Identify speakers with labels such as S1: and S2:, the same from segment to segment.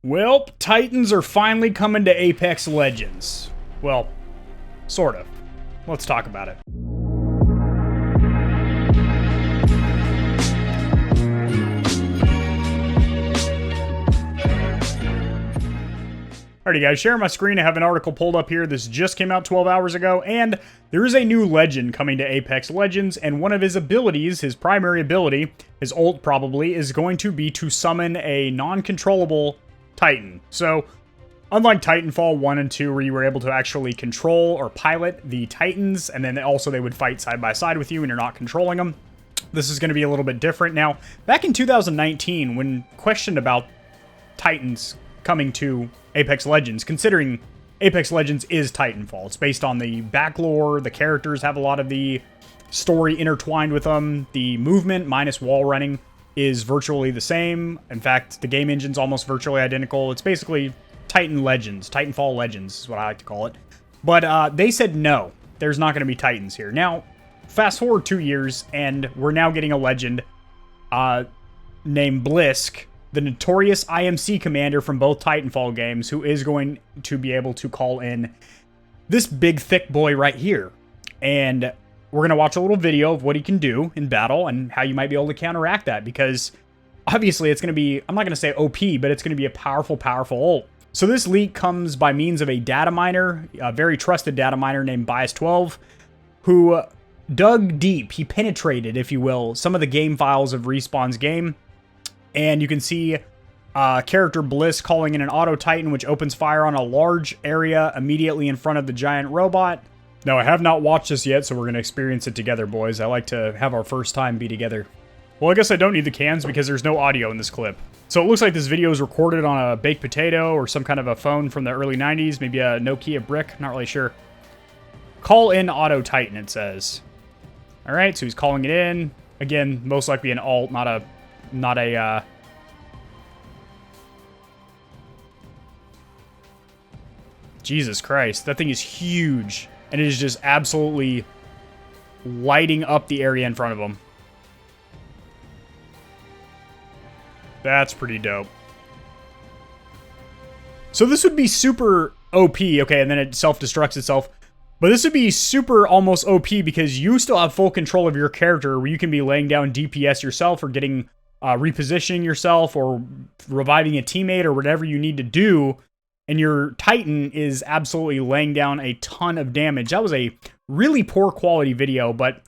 S1: Well, Titans are finally coming to Apex Legends. Well, sort of. Let's talk about it. Alrighty guys, sharing my screen, I have an article pulled up here. This just came out 12 hours ago, and there is a new legend coming to Apex Legends, and one of his abilities, his primary ability, his ult probably, is going to be to summon a non-controllable Titan. So, unlike Titanfall 1 and 2, where you were able to actually control or pilot the Titans, and then also they would fight side by side with you and you're not controlling them, this is going to be a little bit different. Now, back in 2019, when questioned about Titans coming to Apex Legends, considering Apex Legends is Titanfall. It's based on the back lore, the characters have a lot of the story intertwined with them, the movement minus wall running is virtually the same. In fact, the game engine's almost virtually identical. It's basically Titanfall Legends is what I like to call it. But they said no, there's not going to be Titans here. Now, fast forward 2 years, and we're now getting a legend named Blisk, the notorious IMC commander from both Titanfall games, who is going to be able to call in this big, thick boy right here. And we're going to watch a little video of what he can do in battle and how you might be able to counteract that, because obviously it's going to be, I'm not going to say OP, but it's going to be a powerful, powerful ult. So this leak comes by means of a dataminer, a very trusted dataminer named Bias12, who dug deep. He penetrated, if you will, some of the game files of Respawn's game. And you can see character Blisk calling in an auto Titan, which opens fire on a large area immediately in front of the giant robot. Now, I have not watched this yet, so we're going to experience it together, boys. I like to have our first time be together. Well, I guess I don't need the cans because there's no audio in this clip. So it looks like this video is recorded on a baked potato or some kind of a phone from the early 90s, maybe a Nokia brick, not really sure. Call in auto Titan, it says. All right, so he's calling it in. Again, most likely an alt, not a Jesus Christ, that thing is huge, and it is just absolutely lighting up the area in front of him. That's pretty dope. So this would be super OP, okay, and then it self-destructs itself. But this would be super almost OP because you still have full control of your character, where you can be laying down DPS yourself or getting repositioning yourself or reviving a teammate or whatever you need to do. And your Titan is absolutely laying down a ton of damage. That was a really poor quality video, but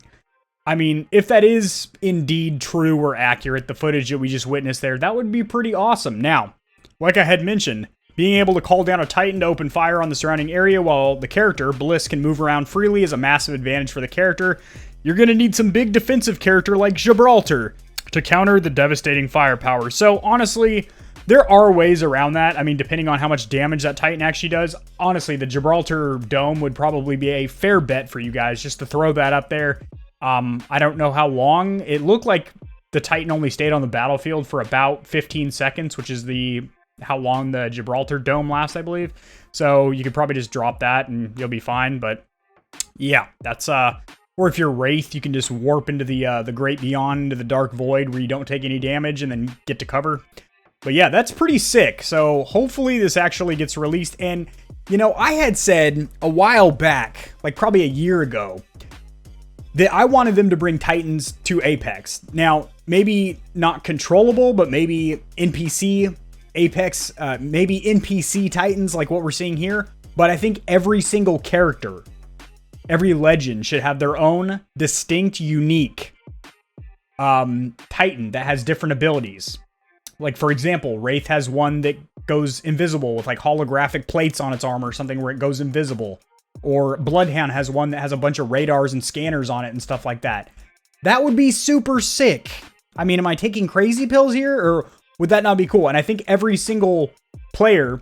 S1: I mean, if that is indeed true or accurate, the footage that we just witnessed there, that would be pretty awesome. Now, like I had mentioned, being able to call down a Titan to open fire on the surrounding area while the character, Blisk, can move around freely is a massive advantage for the character. You're going to need some big defensive character like Gibraltar to counter the devastating firepower. So, honestly, there are ways around that. I mean, depending on how much damage that Titan actually does. Honestly, the Gibraltar Dome would probably be a fair bet for you guys, just to throw that up there. I don't know how long. It looked like the Titan only stayed on the battlefield for about 15 seconds, which is how long the Gibraltar Dome lasts, I believe. So you could probably just drop that and you'll be fine. But yeah, that's or if you're Wraith, you can just warp into the great beyond, into the dark void where you don't take any damage and then get to cover. But yeah, that's pretty sick. So hopefully this actually gets released. And, you know, I had said a while back, like probably a year ago, that I wanted them to bring Titans to Apex. Now, maybe not controllable, but maybe NPC Apex, maybe NPC Titans like what we're seeing here. But I think every single character, every legend should have their own distinct, unique Titan that has different abilities. Like, for example, Wraith has one that goes invisible with, like, holographic plates on its armor or something where it goes invisible. Or Bloodhound has one that has a bunch of radars and scanners on it and stuff like that. That would be super sick. I mean, am I taking crazy pills here? Or would that not be cool? And I think every single player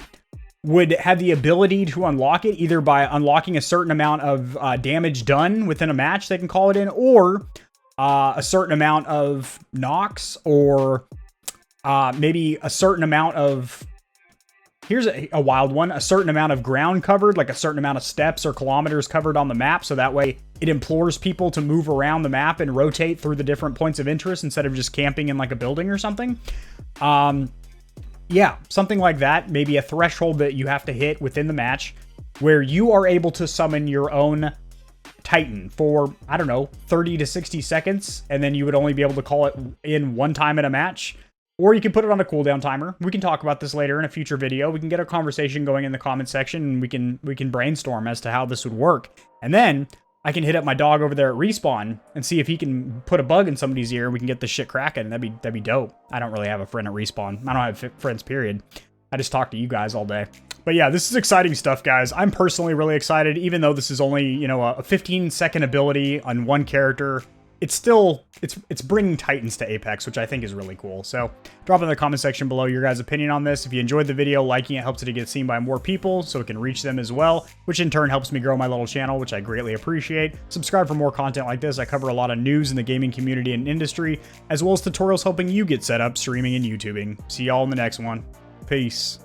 S1: would have the ability to unlock it, either by unlocking a certain amount of damage done within a match they can call it in, or a certain amount of knocks, or maybe a certain amount of, here's a wild one, a certain amount of ground covered, like a certain amount of steps or kilometers covered on the map, so that way it implores people to move around the map and rotate through the different points of interest instead of just camping in like a building or something. Yeah, something like that. Maybe a threshold that you have to hit within the match where you are able to summon your own Titan for, I don't know, 30 to 60 seconds, and then you would only be able to call it in one time in a match. Or you can put it on a cooldown timer. We can talk about this later in a future video. We can get a conversation going in the comment section, and we can brainstorm as to how this would work. And then I can hit up my dog over there at Respawn and see if he can put a bug in somebody's ear and we can get this shit cracking. That'd be dope. I don't really have a friend at Respawn. I don't have friends, period. I just talk to you guys all day. But yeah, this is exciting stuff, guys. I'm personally really excited, even though this is only, you know, a 15-second ability on one character. It's still, it's bringing Titans to Apex, which I think is really cool. So drop in the comment section below your guys' opinion on this. If you enjoyed the video, liking it helps it to get seen by more people so it can reach them as well, which in turn helps me grow my little channel, which I greatly appreciate. Subscribe for more content like this. I cover a lot of news in the gaming community and industry, as well as tutorials helping you get set up streaming and YouTubing. See y'all in the next one. Peace.